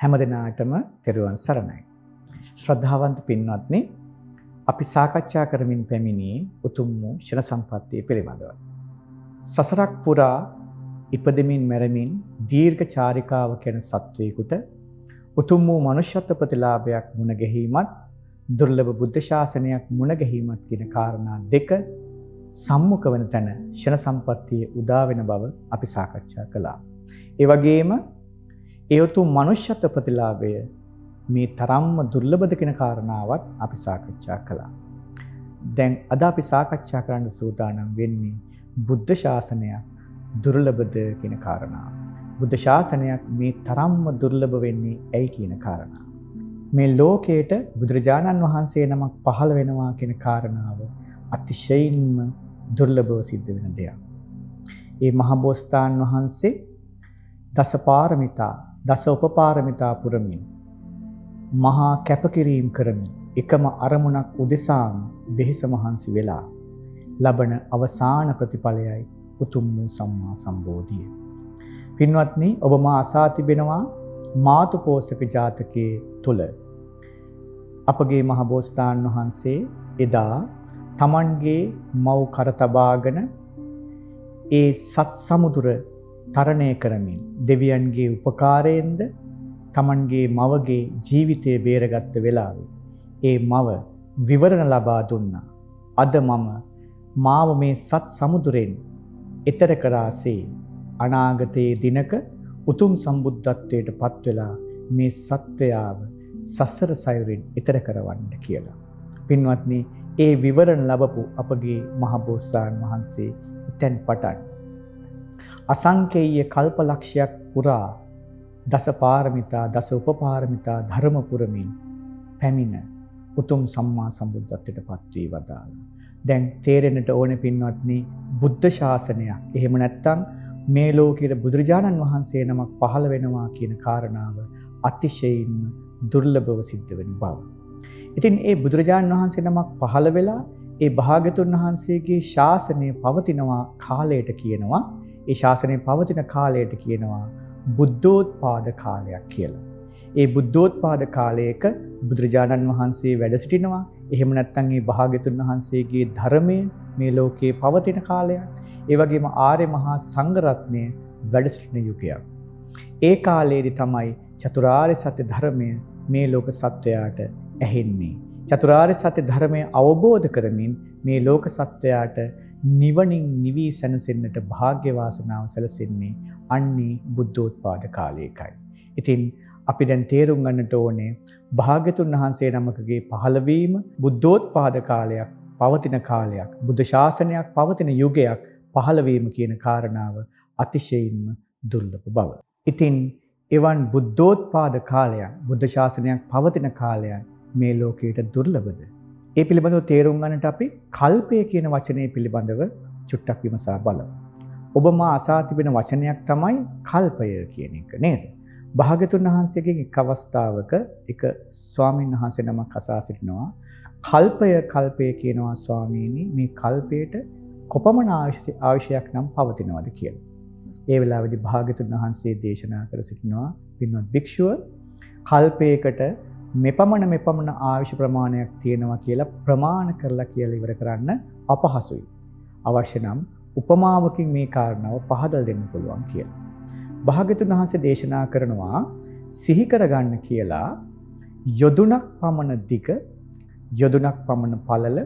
හැමදෙනාටම තෙරුවන් සරණයි. ශ්‍රද්ධාවන්ත පින්වත්නි, අපි සාකච්ඡා කරමින් පැමිණියේ උතුම් වූ ශිර සම්පත්තිය පිළිබඳව. සසරක් පුරා ඉපදෙමින් මැරෙමින් දීර්ඝ චාරිකාවක යන සත්වයෙකුට උතුම් වූ මනුෂ්‍යත්ව ප්‍රතිලාභයක් මුණ ගැනීමත් දුර්ලභ බුද්ධ ශාසනයක් මුණ ගැනීමත් කියන කාරණා දෙක සම්මුඛ වෙන තැන ශිර සම්පත්තිය උදා වෙන බව අපි සාකච්ඡා කළා. ඒ වගේම ඒ උතුම් මනුෂ්‍යත්ව ප්‍රතිලාභය මේ තරම්ම දුර්ලභද කියන කාරණාවත් අපි සාකච්ඡා කළා. දැන් අද අපි සාකච්ඡා කරන්න සූදානම් වෙන්නේ බුද්ධ ශාසනය දුර්ලභද කියන කාරණාව. බුද්ධ ශාසනයක් මේ තරම්ම දුර්ලභ වෙන්නේ ඇයි කියන කාරණාව. මේ ලෝකයට බුදුරජාණන් වහන්සේ නමක් පහළ වෙනවා කියන කාරණාව අතිශයින්ම දුර්ලභව සිද්ධ වෙන දෙයක්. ඒ මහබෝසතාණන් වහන්සේ දසපාරමිතා දස උපපාරමිතා පුරමින් මහා කැපකිරීම කරමින් එකම අරමුණක් උදෙසාම වෙහෙස මහන්සි වෙලා ලබන අවසාන ප්‍රතිඵලයයි උතුම් වූ සම්මා සම්බෝධිය. පින්වත්නි, ඔබ මා අසා තිබෙනවා මාතු පෝෂක ජාතකයේ තුල අපගේ මහබෝසතාණන් වහන්සේ එදා තමන්ගේ මව් කර තබාගෙන ඒ සත් සමුදුර තරණය කරමින් දෙවියන්ගේ උපකාරයෙන්ද තමන්ගේ මවගේ ජීවිතය බේරගත්ත වෙලාවේ ඒ මව විවරණ ලබා දුන්නා. අද මම මාව මේ සත් සමුදුරෙන් එතර කරාසේ අනාගතයේ දිනක උතුම් සම්බුද්ධත්වයට පත් වෙලා මේ සත්වයාව සසර සයුරින් එතර කරවන්න කියලා. පින්වත්නි, ඒ විවරණ ලැබපු අපගේ මහබෝසතාණන් වහන්සේ එතෙන් පටන් අසංකේය කල්පලක්ෂයක් පුරා දස පාරමිතා දස උපපාරමිතා ධර්ම පුරමින් පැමිණ උතුම් සම්මා සම්බුද්ධත්වයට පත් වී වදාළා. දැන් තේරෙන්නට ඕනේ පින්වත්නි, බුද්ධ ශාසනයක් එහෙම නැත්නම් මේ ලෝකයේ බුදුරජාණන් වහන්සේ නමක් පහළ වෙනවා කියන කාරණාව අතිශයින්ම දුර්ලභව සිද්ධ වෙන බව. ඉතින් ඒ බුදුරජාණන් වහන්සේ නමක් පහළ වෙලා ඒ භාග්‍යතුන් වහන්සේගේ ශාසනය පවතිනවා කාලයට කියනවා. ඒ ශාසනය පවතින කාලයට කියනවා බුද්ධෝත්පාද කාලයක් කියලා. ඒ බුද්ධෝත්පාද කාලයක බුදුරජාණන් වහන්සේ වැඩ සිටිනවා. එහෙම නැත්නම් මේ භාග්‍යතුන් වහන්සේගේ ධර්මය මේ ලෝකේ පවතින කාලයක්. ඒ වගේම ආර්ය මහා සංඝ රත්නය වැඩ සිටින යුගයක්. ඒ කාලයේදී තමයි චතුරාර්ය සත්‍ය ධර්මය මේ ලෝක සත්වයාට ඇහෙන්නේ. චතුරාර්ය සත්‍ය ධර්මය අවබෝධ කරමින් මේ ලෝක සත්වයාට නිවනින් නිවි සැනසෙන්නට භාග්‍ය වාසනාව සැලසෙන්නේ අන්නේ බුද්ධෝත්පාද කාලයකයි. ඉතින් අපි දැන් තේරුම් ගන්නට ඕනේ භාග්‍යතුන් වහන්සේ නමකගේ පහළවීම බුද්ධෝත්පාද කාලයක්, පවතින කාලයක්, බුද්ධ ශාසනයක් පවතින යුගයක් පහළවීම කියන කාරණාව අතිශයින්ම දුර්ලභ බව. ඉතින් එවන් බුද්ධෝත්පාද කාලයක්, බුද්ධ ශාසනයක් පවතින කාලයක් මේ ලෝකයට දුර්ලභද? ඒ පිළිබඳව තේරුම් ගන්නට අපි කල්පය කියන වචනේ පිළිබඳව චුට්ටක් විමසා බලමු. ඔබ මා අසා තිබෙන වචනයක් තමයි කල්පය කියන එක නේද? භාග්‍යතුන් වහන්සේගෙන් එක් අවස්ථාවක එක ස්වාමීන් වහන්සේ නමක් අසා සිටිනවා, කල්පය කියනවා ස්වාමීනි, මේ කල්පයට කොපමණ ආයුෂයක් නම් පවතිනවද කියලා. ඒ වෙලාවේදී භාග්‍යතුන් වහන්සේ දේශනා කර සිටිනවා, පින්වත් භික්ෂුව, කල්පයකට මෙපමණ ආයුෂ ප්‍රමාණයක් තියෙනවා කියලා ප්‍රමාණ කරලා කියලා ඉවර කරන්න අපහසුයි. අවශ්‍ය නම් උපමාවකින් මේ කාරණාව පහදලා දෙන්න පුළුවන් කියලා. භාග්‍යතුන් වහන්සේ දේශනා කරනවා, සිහි කරගන්න කියලා යොදුනක් පමණ දිග, යොදුනක් පමණ පළල,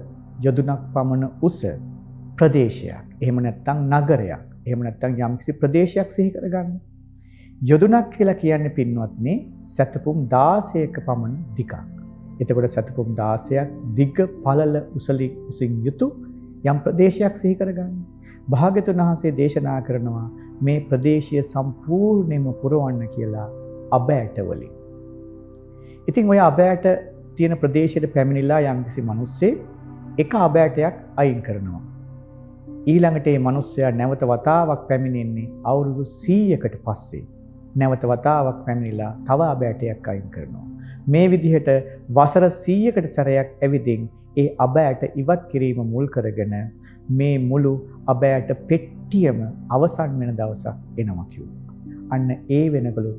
යොදුනක් පමණ උස ප්‍රදේශයක්. එහෙම නැත්නම් නගරයක්. එහෙම නැත්නම් යම්කිසි ප්‍රදේශයක් සිහි කරගන්න. යොදුනක් කියලා කියන්නේ පින්වත්නි සැතපුම් 16ක පමණ දිගක්. එතකොට සැතපුම් 16ක් දිග පළල උසින් යුතු යම් ප්‍රදේශයක් සිහි කරගන්න. භාග්‍යතුන් වහන්සේ දේශනා කරනවා මේ ප්‍රදේශය සම්පූර්ණයෙන්ම පුරවන්න කියලා අබෑට වලින්. ඉතින් ඔය අබෑට තියෙන ප්‍රදේශයට පැමිණිලා යම්කිසි මිනිස්සෙක් එක අබෑටයක් අයින් කරනවා. ඊළඟට මේ මිනිස්සයා නැවත වතාවක් පැමිණෙන්නේ අවුරුදු 100කට පස්සේ. නැවත වතාවක් පැමිණිලා තව අබෑටයක් අයින් කරනවා. මේ විදිහට වසර 100කට සැරයක් ඇවිදින් ඒ අබෑට ඉවත් කිරීම මුල් කරගෙන මේ මුළු අබෑට පෙට්ටියම අවසන් වෙන දවසක් එනවා කිව්වා. අන්න ඒ වෙනකලු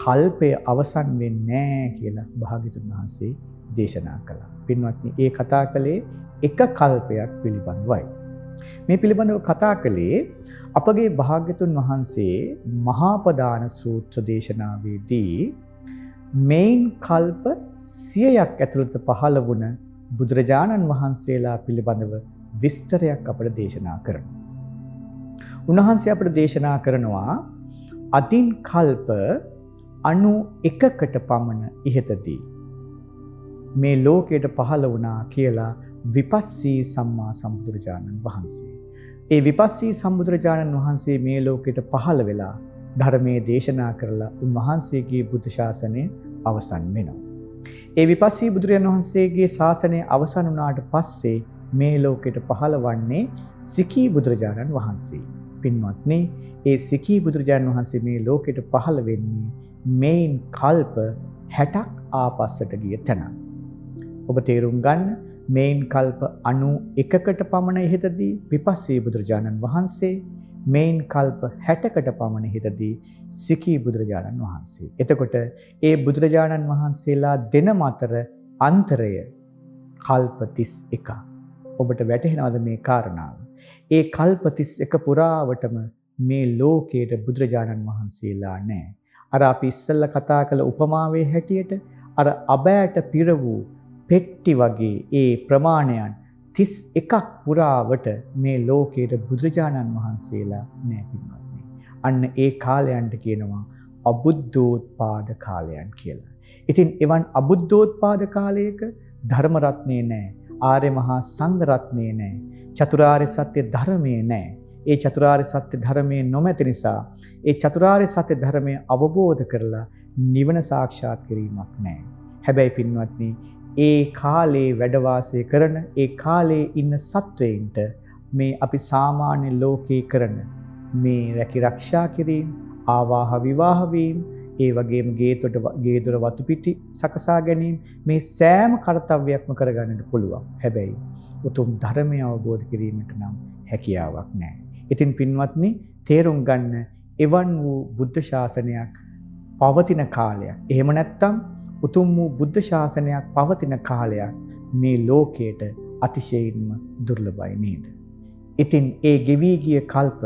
කල්පය අවසන් වෙන්නේ නැහැ කියලා භාග්‍යතුන් වහන්සේ දේශනා කළා. පින්වත්නි, ඒ කතා කළේ එක කල්පයක් පිළිබඳවයි. මේ පිළිබඳව කතා කළේ අපගේ භාග්‍යතුන් වහන්සේ මහා ප්‍රදාන සූත්‍ර දේශනාවේදී මේන් කල්ප 100ක් ඇතුළත පහළ වුණ බුදුරජාණන් වහන්සේලා පිළිබඳව විස්තරයක් අපට දේශනා කරනවා. උන්වහන්සේ අපට දේශනා කරනවා අදින් කල්ප 91කට පමණ ඉහතදී මේ ලෝකයට පහළ වුණා කියලා විපස්සී සම්මා සම්බුදුරජාණන් වහන්සේ. ඒ විපස්සී සම්බුදුරජාණන් වහන්සේ මේ ලෝකයට පහළ වෙලා ධර්මයේ දේශනා කරලා උන්වහන්සේගේ බුද්ධ ශාසනය අවසන් වෙනවා. ඒ විපස්සී බුදුරජාණන් වහන්සේගේ ශාසනය අවසන් වුණාට පස්සේ මේ ලෝකයට පහළ වන්නේ සිකී බුදුරජාණන් වහන්සේ. පින්වත්නි, ඒ සිකී බුදුරජාණන් වහන්සේ මේ ලෝකයට පහළ වෙන්නේ මේන් කල්ප 60ක් ආපස්සට ගිය තැන. ඔබ තේරුම් ගන්න, මේන් කල්ප 91කට පමණ ඉහතදී විපස්සී බුදුරජාණන් වහන්සේ, මේන් කල්ප 60කට පමණ ඉහතදී සිකී බුදුරජාණන් වහන්සේ. එතකොට ඒ බුදුරජාණන් වහන්සේලා දෙනම අතර අන්තරය කල්ප 31ක්. ඔබට වැටහෙනවද මේ කාරණාව? ඒ කල්ප 31 පුරාවටම මේ ලෝකයේ බුදුරජාණන් වහන්සේලා නැහැ. අර අපි ඉස්සෙල්ලා කතා කළ උපමාවේ හැටියට අර අබෑට පිර වූ පෙට්ටි වගේ ඒ ප්‍රමාණයන් 31ක් පුරාවට මේ ලෝකයේ බුදුරජාණන් වහන්සේලා නැහැ පින්වත්නි. අන්න ඒ කාලයන්ට කියනවා අබුද්ධෝත්පාද කාලයන් කියලා. ඉතින් එවන් අබුද්ධෝත්පාද කාලයක ධර්ම රත්නේ නැහැ, ආර්ය මහා සංඝ රත්නේ නැහැ, චතුරාර්ය සත්‍ය ධර්මයේ නැහැ. ඒ චතුරාර්ය සත්‍ය ධර්මයේ නොමැති නිසා ඒ චතුරාර්ය සත්‍ය ධර්මය අවබෝධ කරලා නිවන සාක්ෂාත් කිරීමක් නැහැ. හැබැයි පින්වත්නි, ඒ කාලේ වැඩ වාසය කරන, ඒ කාලේ ඉන්න සත්වයින්ට මේ අපි සාමාන්‍ය ලෝකේ කරන මේ රැකී ආරක්ෂා කිරීම, ආවාහ විවාහ වීම, ඒ වගේම ගේ දොර වතු පිටි සකසා ගැනීම, මේ සෑම කාර්යයක්ම කරගන්නට පුළුවන්. හැබැයි උතුම් ධර්මය අවබෝධ කිරීමට නම් හැකියාවක් නැහැ. ඉතින් පින්වත්නි, තේරුම් ගන්න, එවන් වූ බුද්ධ ශාසනයක් පවතින කාලයක්, එහෙම නැත්නම් උතුම් වූ බුද්ධ ශාසනයක් පවතින කාලයක් මේ ලෝකයට අතිශයින්ම දුර්ලභයි නේද? ඉතින් ඒ ගෙවි ගිය කල්ප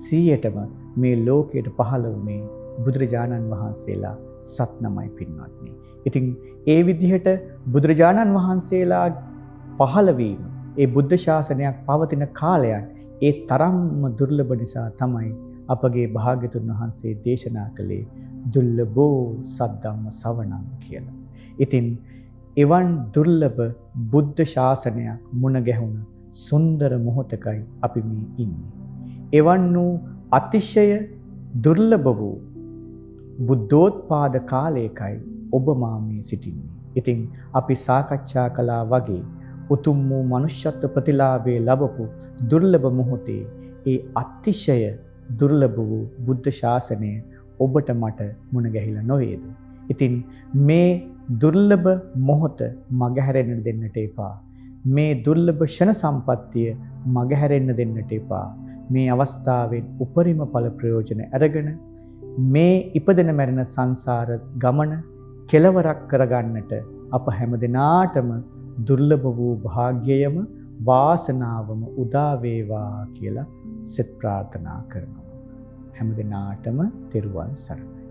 100ටම මේ ලෝකයට පහළ වුණේ බුදුරජාණන් වහන්සේලා 7 පින්වත්නි. ඉතින් ඒ විදිහට බුදුරජාණන් වහන්සේලා පහළ වීම, ඒ බුද්ධ ශාසනයක් පවතින කාලයන් ඒ තරම්ම දුර්ලභ නිසා තමයි අපගේ භාග්‍යතුන් වහන්සේ දේශනා කළේ දුර්ලභෝ සද්ධම්ම සවණං කියලා. ඉතින් එවන් දුර්ලභ බුද්ධ ශාසනයක් මුණ ගැහුණ සුන්දර මොහොතකයි අපි මේ ඉන්නේ. එවන් වූ අතිශය දුර්ලභ වූ බුද්ධෝත්පාද කාලයකයි ඔබ මා මේ සිටින්නේ. ඉතින් අපි සාකච්ඡා කළා වගේ උතුම් වූ මනුෂ්‍යත්ව ප්‍රතිලාභයේ ලැබපු දුර්ලභ මොහොතේ ඒ අතිශය දුර්ලභ වූ බුද්ධ ශාසනය ඔබට මට මුණ ගැහිලා නොවේද? ඉතින් මේ දුර්ලභ මොහොත මගහැරෙන්න දෙන්නට එපා. මේ දුර්ලභ ක්ෂණ සම්පත්තිය මගහැරෙන්න දෙන්නට එපා. මේ අවස්ථාවෙන් උපරිම ඵල ප්‍රයෝජන අරගෙන මේ ඉපදෙන මැරෙන සංසාර ගමන කෙලවරක් කරගන්නට අප හැමදෙනාටම දුර්ලභ වූ භාග්‍යයම වාසනාවම උදා වේවා කියලා සෙත් ප්‍රාර්ථනා කරනවා. හැමදෙනාටම තෙරුවන් සරණයි.